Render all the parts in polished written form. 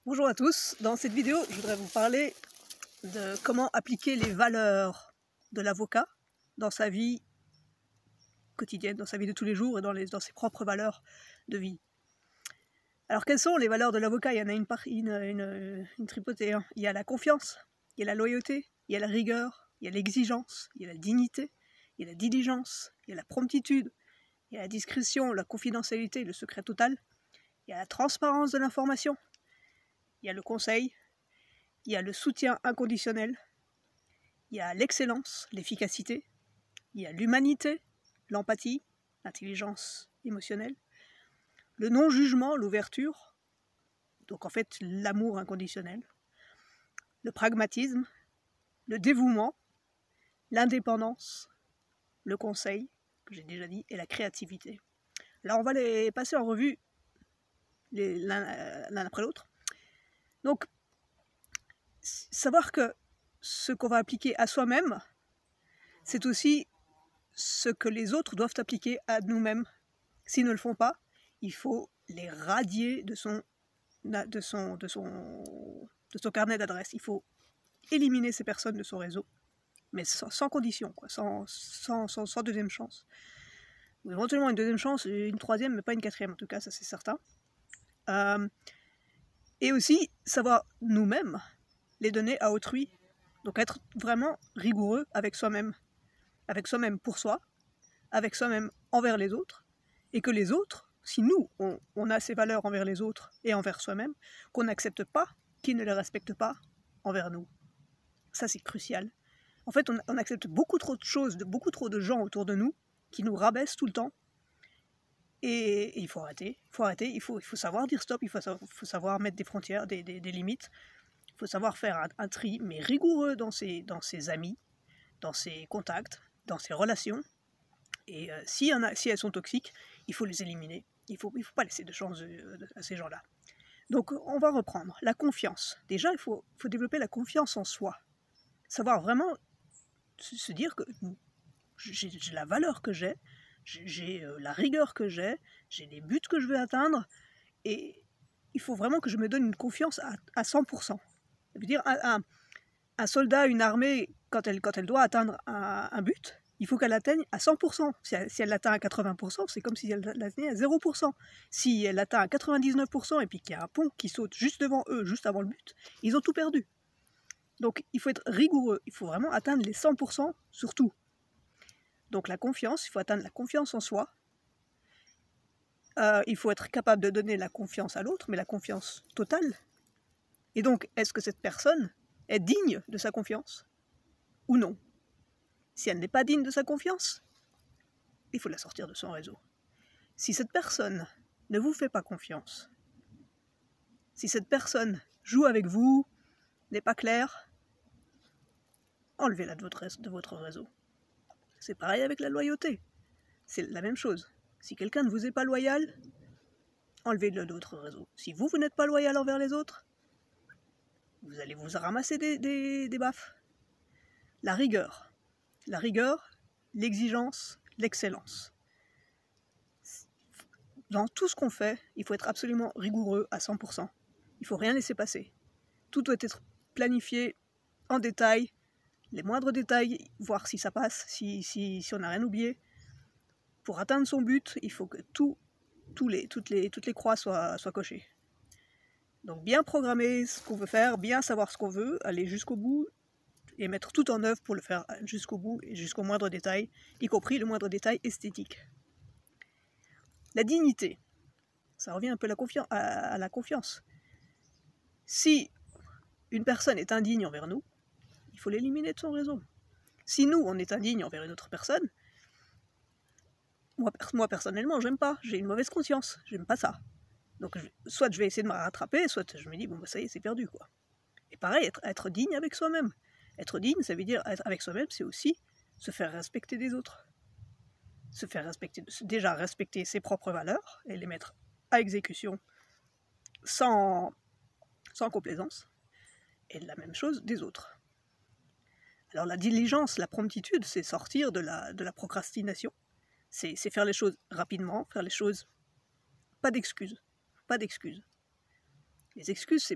Bonjour à tous, dans cette vidéo je voudrais vous parler de comment appliquer les valeurs de l'avocat dans sa vie quotidienne, dans sa vie de tous les jours et dans ses propres valeurs de vie. Alors quelles sont les valeurs de l'avocat? Il y en a une tripotée, hein. Il y a la confiance, il y a la loyauté, il y a la rigueur, il y a l'exigence, il y a la dignité, il y a la diligence, il y a la promptitude, il y a la discrétion, la confidentialité, le secret total, il y a la transparence de l'information, il y a le conseil, il y a le soutien inconditionnel, il y a l'excellence, l'efficacité, il y a l'humanité, l'empathie, l'intelligence émotionnelle, le non-jugement, l'ouverture, donc en fait l'amour inconditionnel, le pragmatisme, le dévouement, l'indépendance, le conseil, que j'ai déjà dit, et la créativité. Alors on va les passer en revue l'un après l'autre. Donc, savoir que ce qu'on va appliquer à soi-même, c'est aussi ce que les autres doivent appliquer à nous-mêmes. S'ils ne le font pas, il faut les radier de son carnet d'adresses. Il faut éliminer ces personnes de son réseau, mais sans condition, quoi, sans deuxième chance. Ou éventuellement une deuxième chance, une troisième, mais pas une quatrième en tout cas, ça c'est certain. Et aussi savoir nous-mêmes les donner à autrui. Donc être vraiment rigoureux avec soi-même pour soi, avec soi-même envers les autres, et que les autres, si nous, on a ces valeurs envers les autres et envers soi-même, qu'on n'accepte pas qu'ils ne les respectent pas envers nous. Ça c'est crucial. En fait, on accepte beaucoup trop de choses, beaucoup trop de gens autour de nous qui nous rabaissent tout le temps. Et il faut arrêter, il faut savoir dire stop, il faut savoir mettre des frontières, des limites. Il faut savoir faire un tri, mais rigoureux dans ses amis, dans ses contacts, dans ses relations. Et si elles sont toxiques, il faut les éliminer. Il faut pas laisser de chance à ces gens-là. Donc on va reprendre. La confiance. Déjà, il faut développer la confiance en soi. Savoir vraiment se dire que j'ai la valeur que j'ai la rigueur que j'ai les buts que je veux atteindre, et il faut vraiment que je me donne une confiance à 100%. Ça veut dire un soldat, une armée, quand elle doit atteindre un but, il faut qu'elle atteigne à 100%. Si elle l'atteint à 80%, c'est comme si elle l'atteignait à 0%. Si elle atteint à 99% et puis qu'il y a un pont qui saute juste devant eux, juste avant le but, ils ont tout perdu. Donc il faut être rigoureux, il faut vraiment atteindre les 100% sur tout. Donc la confiance, il faut atteindre la confiance en soi. Il faut être capable de donner la confiance à l'autre, mais la confiance totale. Et donc, est-ce que cette personne est digne de sa confiance ou non? Si elle n'est pas digne de sa confiance, il faut la sortir de son réseau. Si cette personne ne vous fait pas confiance, si cette personne joue avec vous, n'est pas claire, enlevez-la de votre réseau. C'est pareil avec la loyauté. C'est la même chose. Si quelqu'un ne vous est pas loyal, enlevez-le de votre réseau. Si vous n'êtes pas loyal envers les autres, vous allez vous ramasser des baffes. La rigueur, l'exigence, l'excellence. Dans tout ce qu'on fait, il faut être absolument rigoureux à 100%. Il ne faut rien laisser passer. Tout doit être planifié en détail, les moindres détails, voir si ça passe, si on n'a rien oublié. Pour atteindre son but, il faut que toutes les croix soient cochées. Donc bien programmer ce qu'on veut faire, bien savoir ce qu'on veut, aller jusqu'au bout et mettre tout en œuvre pour le faire jusqu'au bout et jusqu'au moindre détail, y compris le moindre détail esthétique. La dignité, ça revient un peu à la confiance. Si une personne est indigne envers nous, il faut l'éliminer de son réseau. Si nous, on est indigne envers une autre personne, moi personnellement, j'aime pas, j'ai une mauvaise conscience, j'aime pas ça. Donc soit je vais essayer de me rattraper, soit je me dis, bon, bah, ça y est, c'est perdu, quoi. Et pareil, être digne avec soi-même. Être digne, ça veut dire être avec soi-même, c'est aussi se faire respecter des autres. Se faire respecter, déjà respecter ses propres valeurs et les mettre à exécution sans complaisance. Et la même chose des autres. Alors la diligence, la promptitude, c'est sortir de la procrastination. C'est faire les choses rapidement, faire les choses... Pas d'excuses. Pas d'excuses. Les excuses,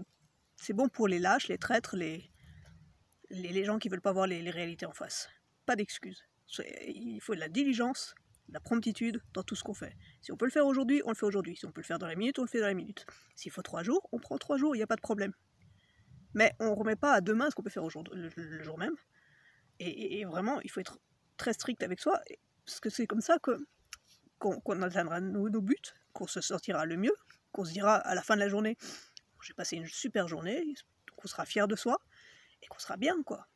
C'est bon pour les lâches, les traîtres, les gens qui ne veulent pas voir les réalités en face. Pas d'excuses. Il faut de la diligence, de la promptitude dans tout ce qu'on fait. Si on peut le faire aujourd'hui, on le fait aujourd'hui. Si on peut le faire dans la minute, on le fait dans la minute. S'il faut 3 jours, on prend 3 jours, il n'y a pas de problème. Mais on ne remet pas à demain ce qu'on peut faire le jour même. Et vraiment, il faut être très strict avec soi, parce que c'est comme ça qu'on atteindra nos buts, qu'on se sortira le mieux, qu'on se dira à la fin de la journée, j'ai passé une super journée, qu'on sera fier de soi, et qu'on sera bien, quoi.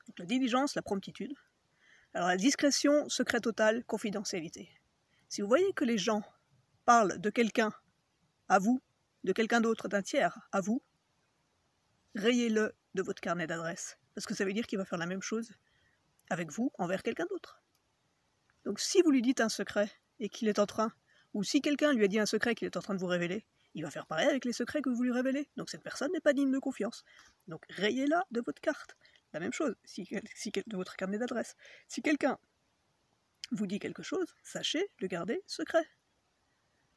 Donc la diligence, la promptitude. Alors la discrétion, secret total, confidentialité. Si vous voyez que les gens parlent de quelqu'un à vous, de quelqu'un d'autre, d'un tiers à vous, rayez-le de votre carnet d'adresse, parce que ça veut dire qu'il va faire la même chose avec vous envers quelqu'un d'autre. Donc si vous lui dites un secret et qu'il est en train, ou si quelqu'un lui a dit un secret qu'il est en train de vous révéler, il va faire pareil avec les secrets que vous lui révélez. Donc cette personne n'est pas digne de confiance. Donc rayez-la de votre carte. La même chose, de votre carnet d'adresse. Si quelqu'un vous dit quelque chose, sachez le garder secret.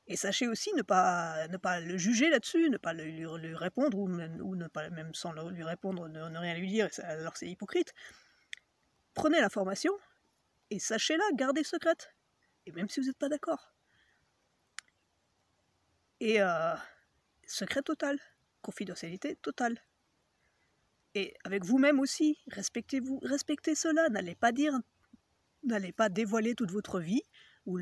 Et sachez aussi ne pas le juger là-dessus, ne pas lui répondre, ou ne pas, même sans lui répondre, ne rien lui dire, alors c'est hypocrite. Prenez l'information et sachez-la garder secrète. Et même si vous n'êtes pas d'accord. Et secret total, confidentialité totale. Et avec vous-même aussi, respectez-vous, respectez cela, n'allez pas dévoiler toute votre vie, ou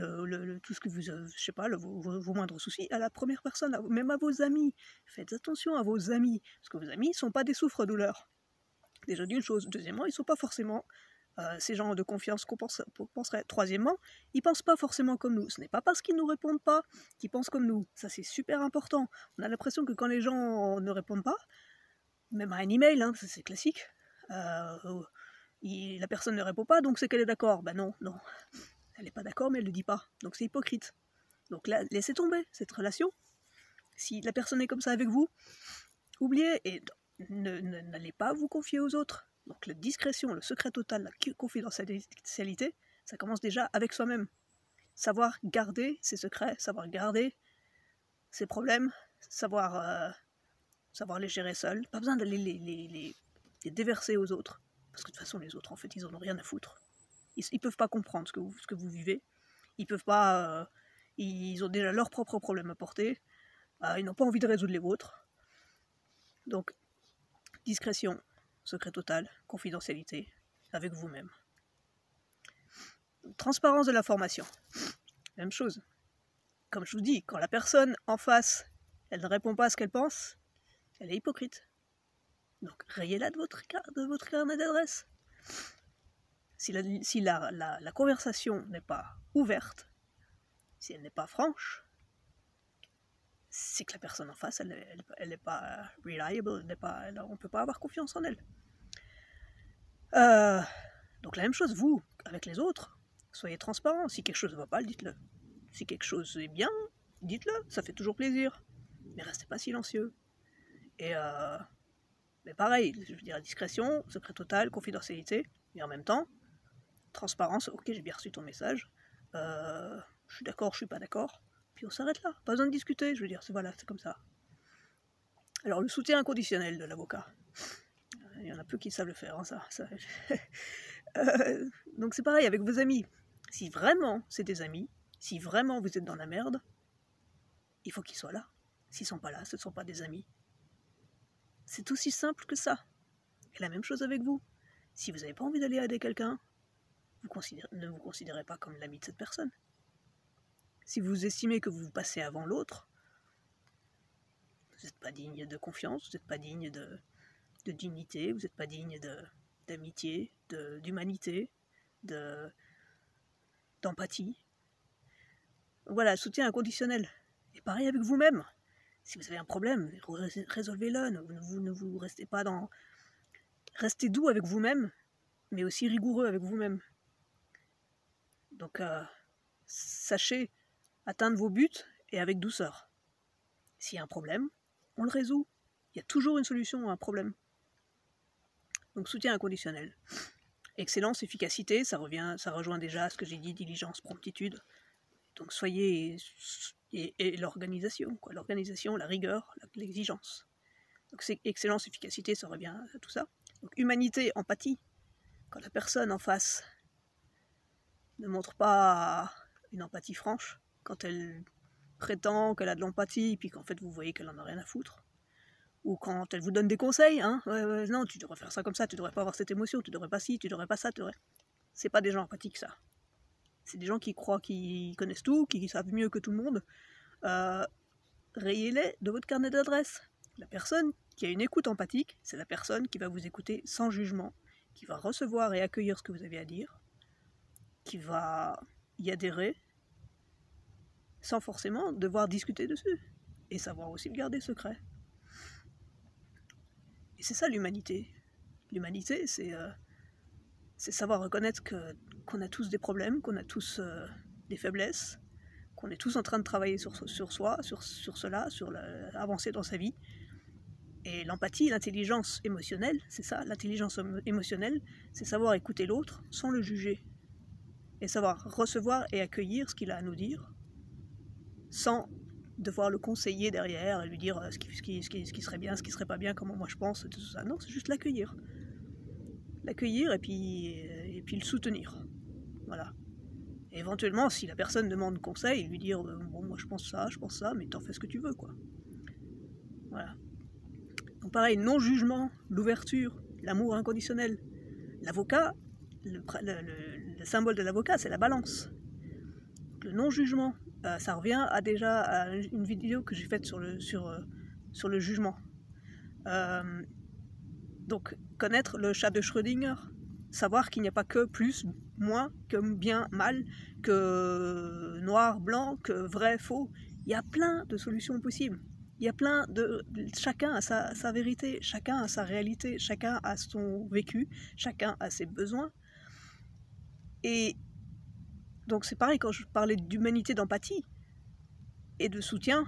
tout ce que vous, je sais pas, vos moindres soucis à la première personne, même à vos amis. Faites attention à vos amis, parce que vos amis ne sont pas des souffres-douleurs. Déjà d'une chose. Deuxièmement, ils ne sont pas forcément ces gens de confiance qu'on penserait. Troisièmement, ils ne pensent pas forcément comme nous. Ce n'est pas parce qu'ils ne nous répondent pas qu'ils pensent comme nous. Ça, c'est super important. On a l'impression que quand les gens ne répondent pas, même à un email, hein, c'est classique, la personne ne répond pas, donc c'est qu'elle est d'accord. Ben non. Elle n'est pas d'accord, mais elle ne le dit pas. Donc c'est hypocrite. Donc là, laissez tomber cette relation. Si la personne est comme ça avec vous, oubliez et n'allez pas vous confier aux autres. Donc la discrétion, le secret total, la confidentialité, ça commence déjà avec soi-même. Savoir garder ses secrets, savoir garder ses problèmes, savoir les gérer seul. Pas besoin d'aller les déverser aux autres. Parce que de toute façon, les autres, en fait, ils en ont rien à foutre. Ils peuvent pas comprendre ce que vous vivez. Ils peuvent pas... ils ont déjà leurs propres problèmes à porter. Ils n'ont pas envie de résoudre les vôtres. Donc, discrétion, secret total, confidentialité, avec vous-même. Transparence de l'information. Même chose. Comme je vous dis, quand la personne en face, elle ne répond pas à ce qu'elle pense, elle est hypocrite. Donc, rayez-la de votre carnet d'adresse. Si la conversation n'est pas ouverte, si elle n'est pas franche, c'est que la personne en face, elle n'est pas reliable, on ne peut pas avoir confiance en elle. Donc la même chose, vous, avec les autres, soyez transparents. Si quelque chose ne va pas, dites-le. Si quelque chose est bien, dites-le, ça fait toujours plaisir. Mais restez pas silencieux. Mais pareil, je veux dire, discrétion, secret total, confidentialité, et en même temps, transparence, ok, j'ai bien reçu ton message, je suis d'accord, je suis pas d'accord, puis on s'arrête là, pas besoin de discuter, je veux dire, c'est comme ça. Alors le soutien inconditionnel de l'avocat, il y en a peu qui savent le faire, hein, ça. Donc c'est pareil avec vos amis, si vraiment c'est des amis, si vraiment vous êtes dans la merde, il faut qu'ils soient là. S'ils sont pas là, ce ne sont pas des amis. C'est aussi simple que ça. Et la même chose avec vous. Si vous n'avez pas envie d'aller aider quelqu'un, ne vous considérez pas comme l'ami de cette personne. Si vous estimez que vous passez avant l'autre, vous n'êtes pas digne de confiance, vous n'êtes pas digne de dignité, vous n'êtes pas digne d'amitié, d'humanité, d'empathie. Voilà, soutien inconditionnel. Et pareil avec vous-même. Si vous avez un problème, résolvez-le. Ne vous restez pas dans... Restez doux avec vous-même, mais aussi rigoureux avec vous-même. Donc, sachez atteindre vos buts et avec douceur. S'il y a un problème, on le résout. Il y a toujours une solution à un problème. Donc, soutien inconditionnel. Excellence, efficacité, ça rejoint déjà ce que j'ai dit, diligence, promptitude. Donc, soyez... Et l'organisation, la rigueur, l'exigence. Donc c'est excellence, efficacité, ça revient à tout ça. Donc humanité, empathie. Quand la personne en face ne montre pas une empathie franche, quand elle prétend qu'elle a de l'empathie, puis qu'en fait vous voyez qu'elle en a rien à foutre, ou quand elle vous donne des conseils, hein, ouais, non, tu devrais faire ça comme ça, tu devrais pas avoir cette émotion, tu devrais pas ci, tu devrais pas ça, c'est pas des gens empathiques, ça. C'est des gens qui croient qu'ils connaissent tout, qui savent mieux que tout le monde. Rayez-les de votre carnet d'adresses. La personne qui a une écoute empathique, c'est la personne qui va vous écouter sans jugement, qui va recevoir et accueillir ce que vous avez à dire, qui va y adhérer, sans forcément devoir discuter dessus, et savoir aussi le garder secret. Et c'est ça l'humanité. L'humanité, c'est savoir reconnaître qu'on a tous des problèmes, qu'on a tous des faiblesses, qu'on est tous en train de travailler sur soi, sur cela, avancer dans sa vie. Et l'empathie, l'intelligence émotionnelle, c'est ça, l'intelligence émotionnelle, c'est savoir écouter l'autre sans le juger. Et savoir recevoir et accueillir ce qu'il a à nous dire, sans devoir le conseiller derrière et lui dire ce qui serait bien, ce qui serait pas bien, comment moi je pense, tout ça. Non, c'est juste l'accueillir. L'accueillir et puis le soutenir. Voilà. Et éventuellement, si la personne demande conseil, lui dire bon, moi je pense ça, mais t'en fais ce que tu veux, quoi. Voilà. Donc pareil, non-jugement, l'ouverture, l'amour inconditionnel. L'avocat, le symbole de l'avocat, c'est la balance. Le non-jugement, ça revient à une vidéo que j'ai faite sur le jugement. Donc, connaître le chat de Schrödinger, savoir qu'il n'y a pas que plus, moins, que bien, mal, que noir, blanc, que vrai, faux. Il y a plein de solutions possibles. Il y a plein de... Chacun a sa vérité, chacun a sa réalité, chacun a son vécu, chacun a ses besoins. Et donc c'est pareil quand je parlais d'humanité, d'empathie et de soutien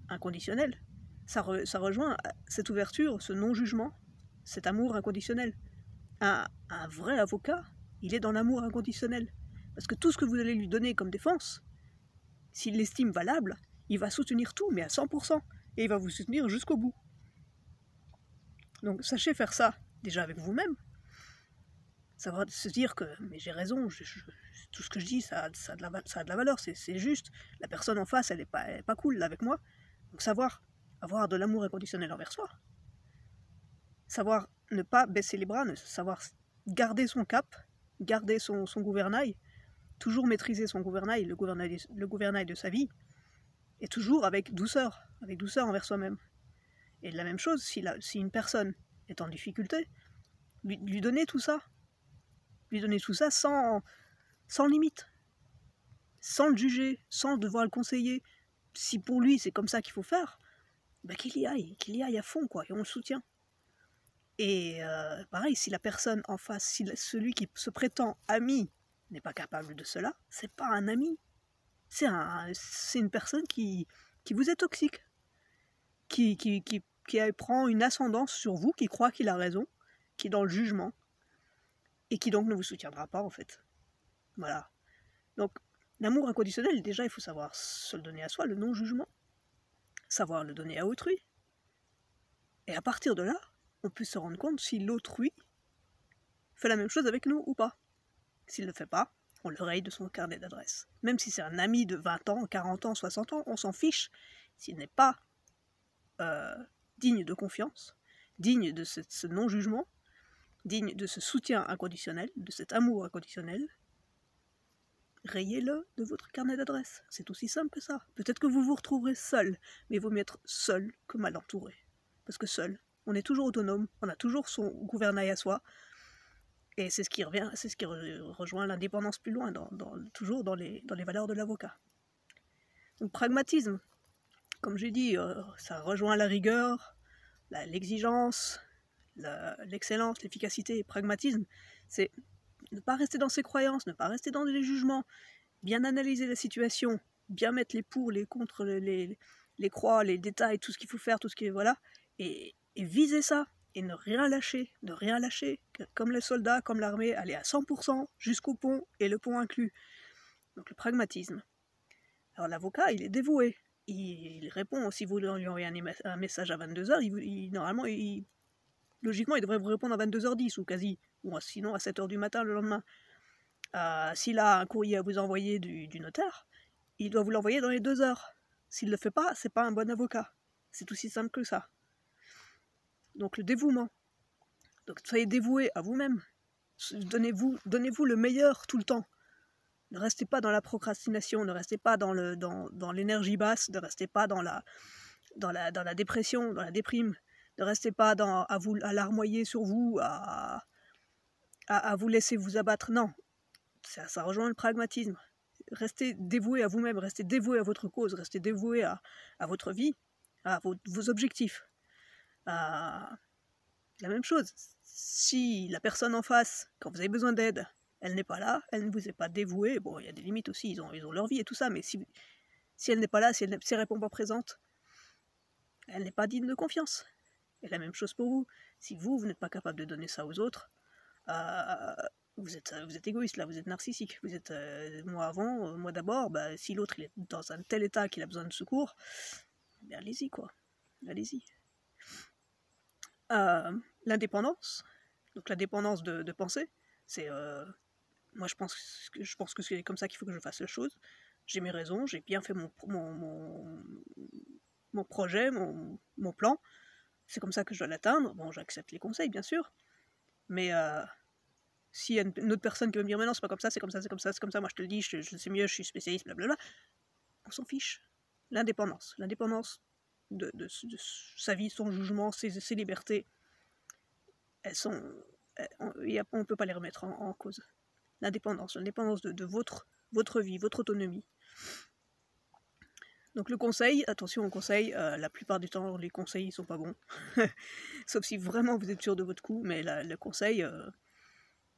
inconditionnel. Ça rejoint cette ouverture, ce non-jugement, cet amour inconditionnel. Un vrai avocat, il est dans l'amour inconditionnel. Parce que tout ce que vous allez lui donner comme défense, s'il l'estime valable, il va soutenir tout, mais à 100%. Et il va vous soutenir jusqu'au bout. Donc sachez faire ça, déjà avec vous-même. Savoir se dire que mais j'ai raison, tout ce que je dis, ça a de la valeur, c'est juste. La personne en face, elle est pas cool là, avec moi. Donc savoir avoir de l'amour inconditionnel envers soi. Savoir ne pas baisser les bras, savoir garder son cap, garder son gouvernail, toujours maîtriser son gouvernail, le gouvernail de sa vie, et toujours avec douceur envers soi-même. Et de la même chose, si une personne est en difficulté, lui donner tout ça. Lui donner tout ça sans limite, sans le juger, sans devoir le conseiller. Si pour lui c'est comme ça qu'il faut faire, bah qu'il y aille à fond, quoi, et on le soutient. Et pareil, si la personne en face, si celui qui se prétend ami n'est pas capable de cela, c'est pas un ami. C'est une personne qui vous est toxique, qui prend une ascendance sur vous, qui croit qu'il a raison, qui est dans le jugement, et qui donc ne vous soutiendra pas, en fait. Voilà. Donc, l'amour inconditionnel, déjà, il faut savoir se le donner à soi, le non-jugement, savoir le donner à autrui. Et à partir de là, on peut se rendre compte si l'autrui fait la même chose avec nous ou pas. S'il ne le fait pas, on le raye de son carnet d'adresses. Même si c'est un ami de 20 ans, 40 ans, 60 ans, on s'en fiche. S'il n'est pas digne de confiance, digne de ce non-jugement, digne de ce soutien inconditionnel, de cet amour inconditionnel, rayez-le de votre carnet d'adresses. C'est aussi simple que ça. Peut-être que vous vous retrouverez seul, mais il vaut mieux être seul que mal entouré. Parce que seul, on est toujours autonome, on a toujours son gouvernail à soi, et c'est ce qui rejoint l'indépendance plus loin, toujours dans les valeurs de l'avocat. Donc pragmatisme, comme j'ai dit, ça rejoint la rigueur, l'exigence, l'excellence, l'efficacité, pragmatisme, c'est ne pas rester dans ses croyances, ne pas rester dans les jugements, bien analyser la situation, bien mettre les pour, les contre, les croix, les détails, tout ce qu'il faut faire, tout ce qui est, voilà, et viser ça, et ne rien lâcher, comme les soldats, comme l'armée, aller à 100% jusqu'au pont, et le pont inclus. Donc le pragmatisme. Alors l'avocat, il est dévoué, il répond. Si vous lui envoyez un message à 22h, normalement, logiquement, il devrait vous répondre à 22h10 ou quasi, ou sinon à 7h du matin le lendemain. S'il a un courrier à vous envoyer du notaire, il doit vous l'envoyer dans les 2 heures. S'il ne le fait pas, c'est pas un bon avocat. C'est aussi simple que ça. Donc le dévouement. Donc soyez dévoués à vous-même. Donnez-vous le meilleur tout le temps. Ne restez pas dans la procrastination, ne restez pas dans l'énergie basse, ne restez pas dans la dépression, dans la déprime, ne restez pas à larmoyer sur vous, à vous laisser vous abattre. Non, ça rejoint le pragmatisme. Restez dévoués à vous-même, restez dévoués à votre cause, restez dévoués à votre vie, à vos objectifs. La même chose, si la personne en face, quand vous avez besoin d'aide, elle n'est pas là, elle ne vous est pas dévouée, bon, il y a des limites aussi, ils ont leur vie et tout ça, mais si elle n'est pas là, si elle ne répond pas présente, elle n'est pas digne de confiance. Et la même chose pour vous. Si vous n'êtes pas capable de donner ça aux autres, vous êtes égoïste là, vous êtes narcissique. Vous êtes moi avant, moi d'abord. Si l'autre il est dans un tel état qu'il a besoin de secours, allez-y quoi, allez-y. L'indépendance, donc la dépendance de pensée, c'est moi je pense que c'est comme ça qu'il faut que je fasse la chose. J'ai mes raisons, j'ai bien fait mon projet, mon plan. C'est comme ça que je dois l'atteindre. Bon, j'accepte les conseils, bien sûr. Mais s'il y a une autre personne qui va me dire « Mais non, c'est pas comme ça, c'est comme ça, c'est comme ça, c'est comme ça, moi je te le dis, je sais mieux, je suis spécialiste, blablabla », on s'en fiche. L'indépendance de sa vie, son jugement, ses libertés, on ne peut pas les remettre en cause. L'indépendance de votre vie, votre autonomie. Donc le conseil, attention au conseil, la plupart du temps les conseils ils sont pas bons, sauf si vraiment vous êtes sûr de votre coup, mais le conseil,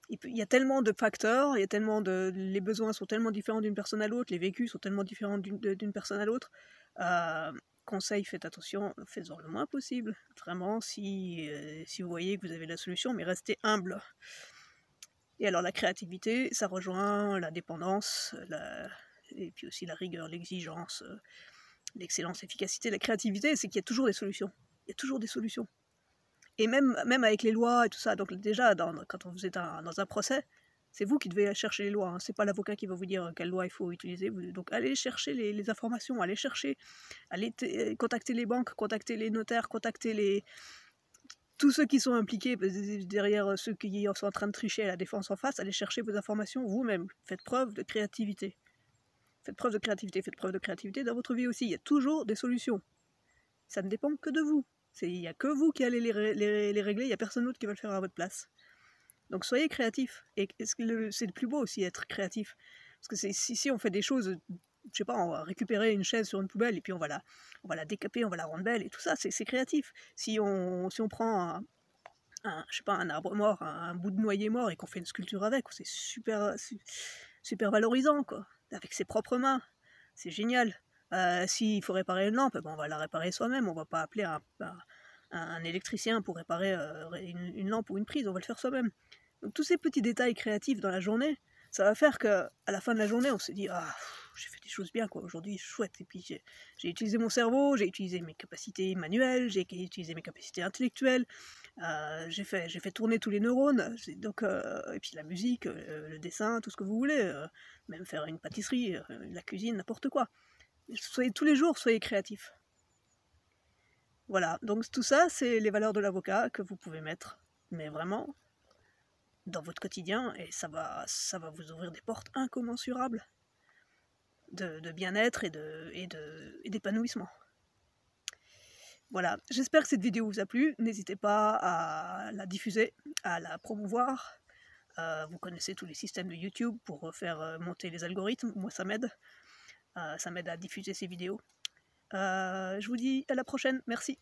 il y a tellement de facteurs, les besoins sont tellement différents d'une personne à l'autre, les vécus sont tellement différents d'une personne à l'autre. Conseil, faites attention, faites-en le moins possible, vraiment, si vous voyez que vous avez la solution, mais restez humble. Et alors la créativité, ça rejoint la dépendance, et puis aussi la rigueur, l'exigence, l'excellence, l'efficacité. La créativité, c'est qu'il y a toujours des solutions. Il y a toujours des solutions. Et même avec les lois et tout ça, donc déjà, quand vous êtes dans un procès, c'est vous qui devez chercher les lois, hein. C'est pas l'avocat qui va vous dire quelle loi il faut utiliser. Donc allez chercher les informations, allez contacter les banques, contacter les notaires, contacter tous ceux qui sont impliqués derrière ceux qui sont en train de tricher à la défense en face, allez chercher vos informations vous-même. Faites preuve de créativité. Faites preuve de créativité dans votre vie aussi. Il y a toujours des solutions. Ça ne dépend que de vous. Il n'y a que vous qui allez les régler, il n'y a personne d'autre qui va le faire à votre place. Donc soyez créatifs. Et c'est le plus beau aussi, être créatif. Parce que si on fait des choses, je sais pas, on va récupérer une chaise sur une poubelle et puis on va la décaper, on va la rendre belle et tout ça, c'est créatif. Si on prend un arbre mort, un bout de noyer mort et qu'on fait une sculpture avec, c'est super valorisant, quoi. Avec ses propres mains, c'est génial. S'il faut réparer une lampe, on va la réparer soi-même, on va pas appeler un électricien pour réparer une lampe ou une prise, on va le faire soi-même. Donc tous ces petits détails créatifs dans la journée, ça va faire qu'à la fin de la journée, on se dit « Ah, j'ai fait des choses bien, quoi, aujourd'hui, chouette ». Et puis j'ai utilisé mon cerveau, j'ai utilisé mes capacités manuelles, j'ai utilisé mes capacités intellectuelles, j'ai fait tourner tous les neurones, donc, et puis la musique, le dessin, tout ce que vous voulez, même faire une pâtisserie, la cuisine, n'importe quoi. Tous les jours, soyez créatifs. Voilà, donc tout ça, c'est les valeurs de l'avocat que vous pouvez mettre, mais vraiment, dans votre quotidien, et ça va vous ouvrir des portes incommensurables de bien-être et d'épanouissement. Voilà, j'espère que cette vidéo vous a plu, n'hésitez pas à la diffuser, à la promouvoir. Vous connaissez tous les systèmes de YouTube pour faire monter les algorithmes, moi ça m'aide à diffuser ces vidéos. Je vous dis à la prochaine, merci.